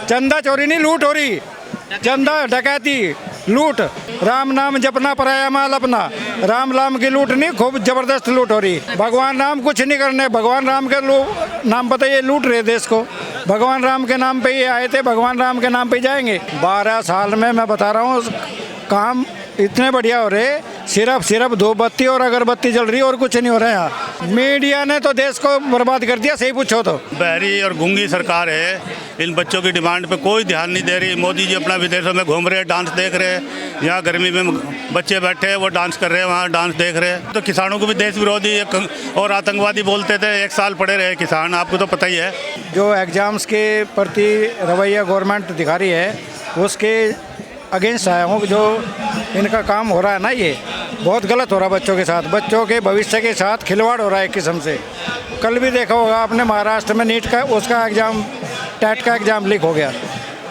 चंदा चोरी नहीं, लूट हो रही। चंदा डकैती लूट। राम नाम जपना पराया माल अपना। राम नाम की लूट नहीं, खूब जबरदस्त लूट हो रही। भगवान राम कुछ नहीं करने, भगवान राम के नाम पर ये लूट रहे देश को। भगवान राम के नाम पे ये आए थे, भगवान राम के नाम पे जाएंगे। 12 साल में मैं बता रहा हूँ काम इतने बढ़िया हो रहे, सिर्फ दो बत्ती और अगरबत्ती जल रही और कुछ नहीं हो रहा है यहाँ। मीडिया ने तो देश को बर्बाद कर दिया, सही पूछो तो। बहरी और गूंगी सरकार है, इन बच्चों की डिमांड पे कोई ध्यान नहीं दे रही। मोदी जी अपना विदेशों में घूम रहे, डांस देख रहे, यहाँ गर्मी में बच्चे बैठे हैं वो डांस कर रहे हैं, वहाँ डांस देख रहे हैं। तो किसानों को भी देश विरोधी और आतंकवादी बोलते थे, 1 साल पड़े रहे किसान, आपको तो पता ही है। जो एग्ज़ाम्स के प्रति रवैया गवर्नमेंट दिखा रही है उसके अगेंस्ट आया हूँ। जो इनका काम हो रहा है ना, ये बहुत गलत हो रहा है बच्चों के साथ। बच्चों के भविष्य के साथ खिलवाड़ हो रहा है एक किस्म से। कल भी देखा होगा आपने, महाराष्ट्र में नीट का उसका एग्ज़ाम, टेट का एग्ज़ाम लीक हो गया।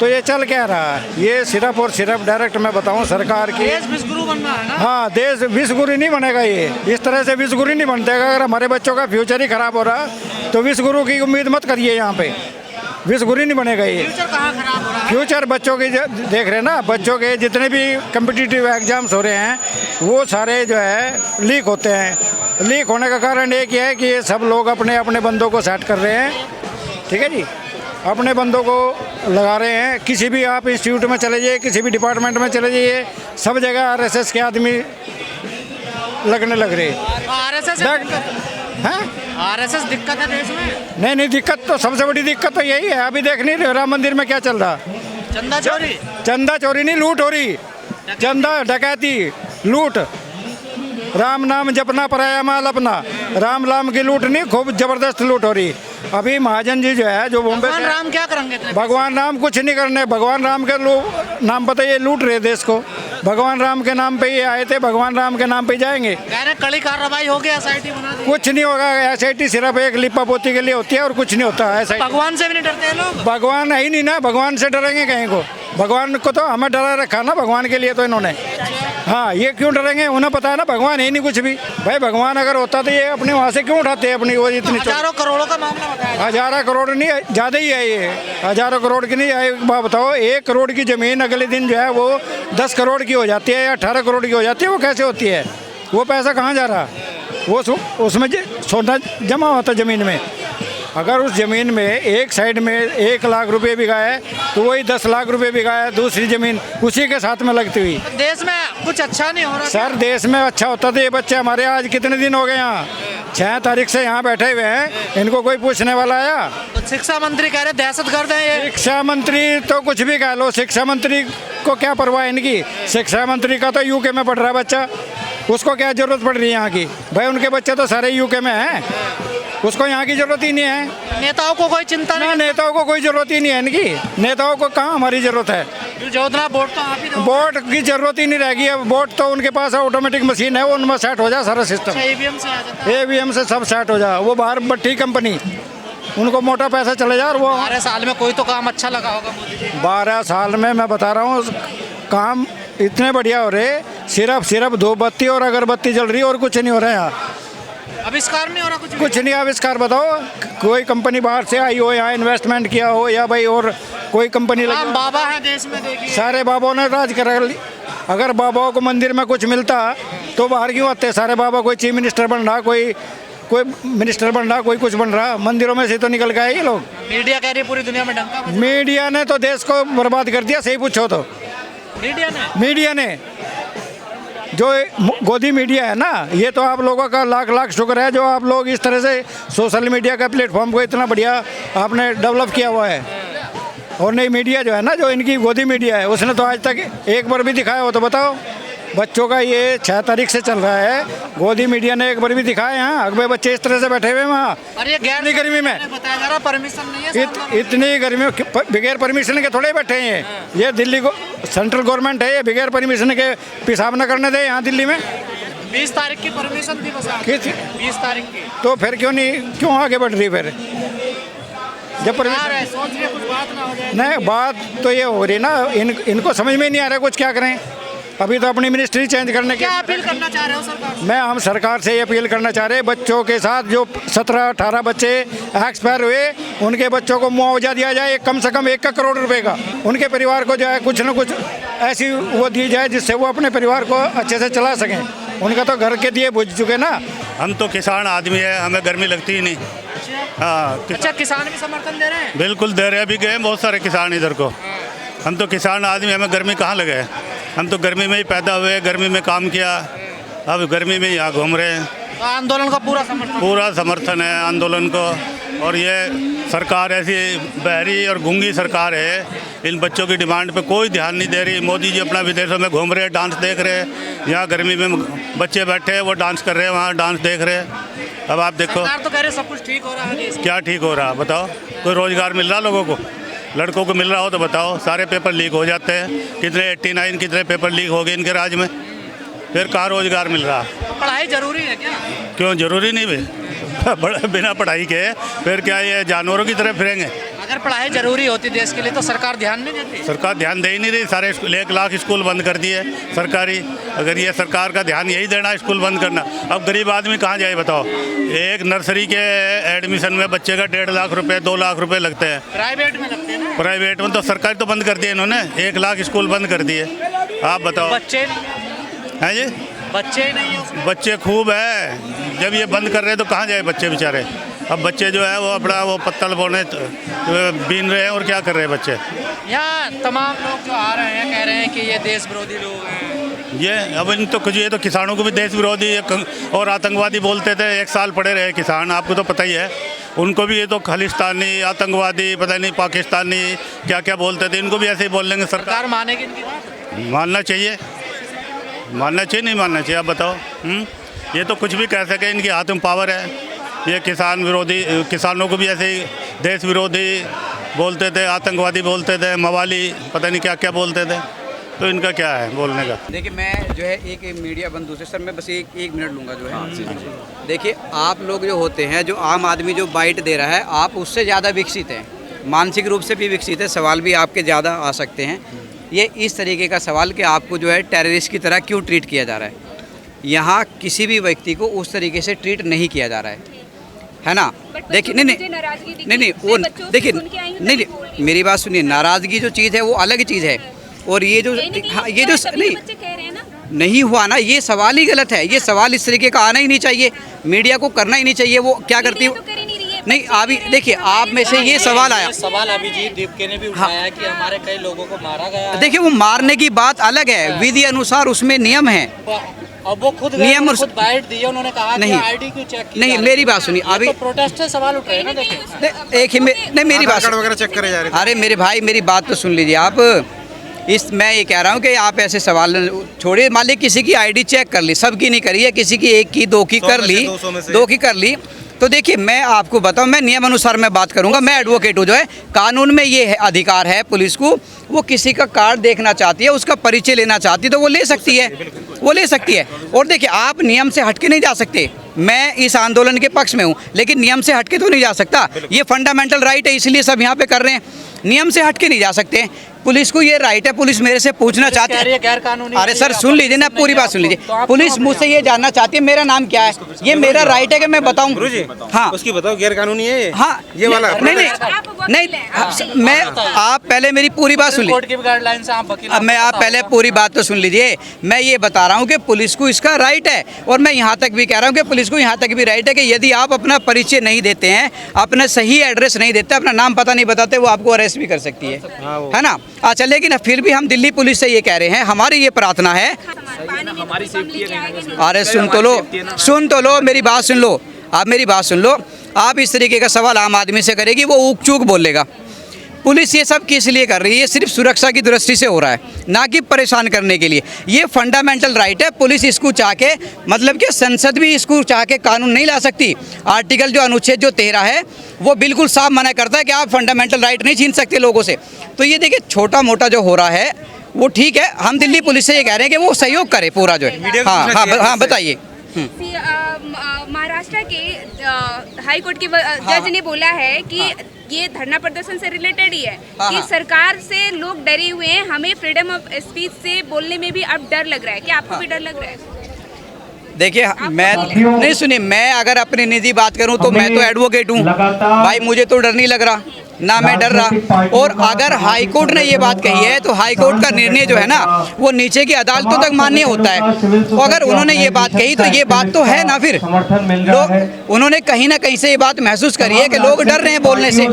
तो ये चल क्या रहा है? ये सिर्फ और सिर्फ डायरेक्ट मैं बताऊं सरकार की, देश विश्वगुरु बनना है ना। हाँ, देश विश्वगुरु नहीं बनेगा ये। इस तरह से विश्वगुरु नहीं बनता। अगर हमारे बच्चों का फ्यूचर ही खराब हो रहा तो विश्वगुरु की उम्मीद मत करिए। यहाँ पे विश्वगुरु नहीं बनेगा ये। फ्यूचर कहाँ खराब हो रहा है? फ्यूचर बच्चों के देख रहे हैं ना, बच्चों के जितने भी कम्पिटिटिव एग्जाम्स हो रहे हैं वो सारे जो है लीक होते हैं। लीक होने का कारण एक ही है कि ये सब लोग अपने अपने बंदों को सेट कर रहे हैं, ठीक है जी, अपने बंदों को लगा रहे हैं। किसी भी आप इंस्टीट्यूट में चले जाइए, किसी भी डिपार्टमेंट में चले जाइए, सब जगह आरएसएस के आदमी लगने लग रहे हैं। आरएसएस दिक्कत है देश में? नहीं, दिक्कत तो सबसे बड़ी दिक्कत तो यही है। अभी देख नहीं रहे राम मंदिर में क्या चल रहा? चंदा चोरी। चंदा चोरी नहीं, लूट हो रही। चंदा डकैती लूट। राम नाम जपना पराया माल अपना। राम नाम की लूट नहीं, खूब जबरदस्त लूट हो रही। अभी महाजन जी जो है, जो बॉम्बे भगवान से, राम क्या करेंगे? भगवान राम कुछ नहीं करने, भगवान राम के नाम पर ये लूट रहे देश को। भगवान राम के नाम पे ये आए थे, भगवान राम के नाम पे जाएंगे। कह रहे कड़ी कार्रवाई होगी, एसआईटी बना दी। कुछ नहीं होगा। एसआईटी सिर्फ एक लिपा पोती के लिए होती है और कुछ नहीं होता है। भगवान से भी नहीं डरते हैं लोग? भगवान है ही नहीं ना, भगवान से डरेंगे कहीं को? भगवान को तो हमें डरा रखा ना, भगवान के लिए तो इन्होंने। हाँ, ये क्यों डरेंगे? उन्हें पता है ना भगवान है ही नहीं कुछ भी। भाई भगवान अगर होता तो ये अपने वहाँ से क्यों उठाते हैं अपनी वो इतनी? हजारों करोड़ों का मामला बताया। 1000 करोड़ नहीं, ज़्यादा ही है ये। 1000 करोड़ की नहीं है। एक बात बताओ, 1 करोड़ की ज़मीन अगले दिन जो है वो 10 करोड़ की हो जाती है या 18 करोड़ की हो जाती है। वो कैसे होती है? वो पैसा कहाँ जा रहा? वो उसमें सोना जमा होता ज़मीन में। अगर उस ज़मीन में एक साइड में 1 लाख रुपए बिका है तो वही 10 लाख रुपए बिका है दूसरी ज़मीन उसी के साथ में लगती हुई। देश में कुछ अच्छा नहीं हो रहा सर? देश में अच्छा होता तो ये बच्चे हमारे आज कितने दिन हो गए यहाँ, 6 तारीख से यहाँ बैठे हुए हैं, इनको कोई पूछने वाला आया? तो शिक्षा मंत्री कह रहे दहशतगर्द है ये। शिक्षा मंत्री तो कुछ भी कह लो, शिक्षा मंत्री को क्या परवाह है इनकी? शिक्षा मंत्री का तो यूके में पढ़ रहा है बच्चा, उसको क्या जरूरत पड़ रही है यहाँ की? भाई उनके बच्चे तो सारे यूके में हैं, उसको यहाँ की जरूरत ही नहीं है। नेताओं को कोई चिंता नहीं? नेताओं को कोई जरूरत ही नहीं है इनकी। नेताओं को कहाँ हमारी जरूरत है? वोट तो आप ही दो। वोट की जरूरत ही नहीं रहेगी। वोट तो उनके पास ऑटोमेटिक मशीन है, वो उनमें सेट हो जाए सारा सिस्टम। ईवीएम से आ जाता है। ईवीएम से सब सेट हो जाए। वो बाहर बट्टी कंपनी, उनको मोटा पैसा चले जाए। और वो 12 साल में कोई तो काम अच्छा लगा होगा मोदी जी। 12 साल में मैं बता रहा हूँ काम इतने बढ़िया हो रहे, सिर्फ 2 बत्ती और अगरबत्ती जल रही और कुछ नहीं हो रहा है यहाँ। आविष्कार नहीं हो रहा? कुछ नहीं आविष्कार। बताओ कोई कंपनी बाहर से आई हो, यहाँ इन्वेस्टमेंट किया हो, या भाई और कोई कंपनी लगी? बाबा है देश में, देखिए सारे बाबाओं ने राज करा ली। अगर बाबाओं को मंदिर में कुछ मिलता तो बाहर क्यों आते? सारे बाबा, कोई चीफ मिनिस्टर बन रहा, कोई मिनिस्टर बन रहा, कोई कुछ बन रहा, मंदिरों में से तो निकल गए ये लोग। मीडिया कह रही पूरी दुनिया में डंका। मीडिया ने तो देश को बर्बाद कर दिया, सही पूछो तो। मीडिया ने जो गोदी मीडिया है ना, ये तो आप लोगों का लाख शुक्र है जो आप लोग इस तरह से सोशल मीडिया का प्लेटफॉर्म को इतना बढ़िया आपने डेवलप किया हुआ है। और नई मीडिया जो है ना, जो इनकी गोदी मीडिया है, उसने तो आज तक एक बार भी दिखाया हो तो बताओ? बच्चों का ये 6 तारीख से चल रहा है, गोदी मीडिया ने एक बार भी दिखाया यहाँ? अगले बच्चे इस तरह से बैठे हुए वहाँ इतनी गर्मी में, बताया जा रहा परमिशन नहीं है। इतनी गर्मी बगैर परमिशन के थोड़े बैठे हैं ये दिल्ली को सेंट्रल गवर्नमेंट है, ये बगैर परमिशन के पेशाब न करने दे यहाँ दिल्ली में। 20 तारीख की परमिशन थी बस। 20 तारीख की तो फिर क्यों आगे बढ़ रही? फिर जब परमिशन सोच रहे कुछ बात ना हो जाए। नहीं, बात तो ये हो रही ना, इनको समझ में नहीं आ रहा कुछ क्या करें। अभी तो अपनी मिनिस्ट्री चेंज करने के क्या अपील करना चाह रहे हो सरकार से? हम सरकार से ये अपील करना चाह रहे हैं, बच्चों के साथ जो 17-18 बच्चे एक्सपायर हुए उनके बच्चों को मुआवजा दिया जाए, कम से कम 1 करोड़ रुपए का। उनके परिवार को जो है कुछ न कुछ ऐसी वो दी जाए जिससे वो अपने परिवार को अच्छे से चला सकें। उनका तो घर के दिए बुझ चुके ना। हम तो किसान आदमी है, हमें गर्मी लगती ही नहीं। हाँ अच्छा, किसान भी समर्थन दे रहे हैं? बिल्कुल दे रहे, अभी गए बहुत सारे किसान इधर को। हम तो किसान आदमी, हमें गर्मी कहाँ लगे, हम तो गर्मी में ही पैदा हुए, गर्मी में काम किया, अब गर्मी में यहाँ घूम रहे हैं। तो आंदोलन का पूरा समर्थन है आंदोलन को। और ये सरकार ऐसी बहरी और गूंगी सरकार है, इन बच्चों की डिमांड पे कोई ध्यान नहीं दे रही। मोदी जी अपना विदेशों में घूम रहे हैं, डांस देख रहे हैं, यहाँ गर्मी में बच्चे बैठे हैं वो डांस कर रहे हैं, वहाँ डांस देख रहे हैं। अब आप देखो, सरकार तो कह रहे सब कुछ ठीक हो रहा है देश में। क्या ठीक हो रहा बताओ? कोई रोजगार मिल रहा लोगों को? लड़कों को मिल रहा हो तो बताओ? सारे पेपर लीक हो जाते हैं, कितने 89 कितने पेपर लीक हो गए इनके राज्य में, फिर कहाँ रोजगार मिल रहा? पढ़ाई जरूरी है क्या? क्यों जरूरी नहीं भाई? बिना पढ़ाई के फिर क्या ये जानवरों की तरह फिरेंगे? अगर पढ़ाई जरूरी होती देश के लिए तो सरकार ध्यान नहीं देती। सरकार ध्यान दे ही नहीं रही, सारे 1 लाख स्कूल बंद कर दिए सरकारी। अगर ये सरकार का ध्यान यही देना स्कूल बंद करना, अब गरीब आदमी कहाँ जाए बताओ? एक नर्सरी के एडमिशन में बच्चे का 1.5 लाख रुपए 2 लाख रुपए लगते हैं। प्राइवेट में लगते हैं ना? प्राइवेट में तो सरकार तो बंद कर दिए इन्होंने, 1 लाख स्कूल बंद कर दिए। आप बताओ? बच्चे हैं जी? बच्चे ही नहीं है। बच्चे खूब है, जब ये बंद कर रहे हैं तो कहाँ जाए बच्चे बेचारे? अब बच्चे जो है वो अपना वो पत्तल बोने बीन रहे हैं और क्या कर रहे हैं बच्चे? यहाँ तमाम लोग जो आ रहे हैं कह रहे हैं कि ये देश विरोधी लोग हैं। ये अब इन तो कुछ, ये तो किसानों को भी देश विरोधी और आतंकवादी बोलते थे। 1 साल पड़े रहे किसान, आपको तो पता ही है। उनको भी ये तो खालिस्तानी, आतंकवादी, पता नहीं पाकिस्तानी क्या क्या बोलते थे, इनको भी ऐसे ही बोल लेंगे। सरकार मानेगी इनकी बात? मानना चाहिए, मानना चाहिए नहीं मानना चाहिए? आप बताओ। ये तो कुछ भी कह सके, इनके हाथ में पावर है। ये किसान विरोधी, किसानों को भी ऐसे ही देश विरोधी बोलते थे, आतंकवादी बोलते थे, मवाली, पता नहीं क्या क्या बोलते थे। तो इनका क्या है बोलने का? देखिए, मैं जो है एक मीडिया बंधु से सर मैं बस एक मिनट लूँगा जो है। देखिए, आप लोग जो होते हैं, जो आम आदमी जो बाइट दे रहा है, आप उससे ज़्यादा विकसित हैं, मानसिक रूप से भी विकसित है। सवाल भी आपके ज़्यादा आ सकते हैं। ये इस तरीके का सवाल कि आपको जो है टेररिस्ट की तरह क्यों ट्रीट किया जा रहा है। यहाँ किसी भी व्यक्ति को उस तरीके से ट्रीट नहीं किया जा रहा है ना? देखिए, नहीं वो देखिए, नहीं मेरी बात सुनिए, नाराज़गी जो चीज़ है वो अलग चीज़ है। और ये जो ये जो नहीं हुआ ना, ये सवाल ही गलत है। ये सवाल इस तरीके का आना ही नहीं चाहिए, मीडिया को करना ही नहीं चाहिए। वो क्या करती है? नहीं, अभी देखिए, आप में से ये सवाल आया, सवाल अभिजीत दीपके ने भी उठाया है कि हमारे कई लोगों को मारा गया है। देखिए, वो मारने की बात अलग है, विधि अनुसार उसमें नियम है। अब वो खुद नियम और खुद बाइट दिए, उन्होंने कहा नहीं, कि आईडी क्यों चेक की नहीं, मेरी बात सुनिए। अभी तो प्रोटेस्ट से सवाल उठ रहे हैं ना। देखिए, एक ही नहीं, मेरी बात वगैरह चेक करे जा रहे। अरे मेरे भाई, मेरी बात तो सुन लीजिए आप। मैं ये कह रहा हूँ कि आप ऐसे सवाल छोड़िए। मान लीजिए किसी की आईडी चेक कर ली, सबकी नहीं करी है, किसी की 1 की 2 की कर ली, 2 की कर ली। तो देखिए, मैं आपको बताऊं, मैं नियम अनुसार मैं बात करूंगा। मैं एडवोकेट हूँ, जो है कानून में ये है, अधिकार है पुलिस को। वो किसी का कार्ड देखना चाहती है, उसका परिचय लेना चाहती है तो वो ले सकती है, वो ले सकती है। और देखिए, आप नियम से हटके नहीं जा सकते। मैं इस आंदोलन के पक्ष में हूँ, लेकिन नियम से हटके तो नहीं जा सकता। ये फंडामेंटल राइट है, इसलिए सब यहाँ पे कर रहे हैं। नियम से हटके नहीं जा सकते। पुलिस को ये राइट है, पुलिस मेरे से पूछना चाहती है गैर कानूनी। अरे सर, सुन लीजिए ना, पूरी बात सुन लीजिए। पुलिस मुझसे ये जानना चाहती है मेरा नाम क्या है। ये मेरा राइट है कि मैं बताऊं। हाँ, उसकी बताओ, गैर कानूनी है। हाँ, ये वाला नहीं, मैं आप पहले मेरी पूरी बात सुन लीजिए। अब मैं आप पहले पूरी बात तो सुन लीजिए। मैं ये बता रहा हूँ कि पुलिस को इसका राइट है। और मैं यहाँ तक भी कह रहा हूँ कि पुलिस को यहाँ तक भी राइट है कि यदि आप अपना परिचय नहीं देते हैं, अपना सही एड्रेस नहीं देते, अपना नाम पता नहीं बताते, वो आपको अरेस्ट भी कर सकती है ना? अच्छा, लेकिन फिर भी हम दिल्ली पुलिस से ये कह रहे हैं, हमारी ये प्रार्थना है। अरे सुन तो लो, मेरी बात सुन लो। आप मेरी बात सुन लो। आप इस तरीके का सवाल आम आदमी से करेगी, वो ऊक चूक बोलेगा। पुलिस ये सब किस लिए कर रही है? ये सिर्फ सुरक्षा की दृष्टि से हो रहा है, ना कि परेशान करने के लिए। ये फंडामेंटल राइट है। पुलिस इसको चाह के, मतलब कि संसद भी इसको चाह के कानून नहीं ला सकती। आर्टिकल जो अनुच्छेद जो 13 है, वो बिल्कुल साफ मना करता है कि आप फंडामेंटल राइट नहीं छीन सकते लोगों से। तो ये देखिए, छोटा मोटा जो हो रहा है वो ठीक है। हम दिल्ली पुलिस से ये कह रहे हैं कि वो सहयोग करे पूरा जो है। हाँ, बताइए। महाराष्ट्र के हाई कोर्ट के जज ने बोला है कि ये धरना प्रदर्शन से रिलेटेड ही है कि सरकार से लोग डरे हुए हैं, हमें फ्रीडम ऑफ स्पीच से बोलने में भी अब डर लग रहा है। क्या आपको भी डर लग रहा है? देखिए मैं नहीं, सुनिए, मैं अगर अपनी निजी बात करूं तो मैं तो एडवोकेट हूं भाई, मुझे तो डर नहीं लग रहा, ना मैं डर रहा। और अगर हाई कोर्ट ने ये बात कही है तो हाई कोर्ट का निर्णय जो है ना वो नीचे की अदालतों तक मान्य होता है। तो अगर उन्होंने ये बात कही तो ये बात तो है ना, फिर लोग उन्होंने कहीं ना कहीं से ये बात महसूस करी है कि लोग डर रहे हैं बोलने से।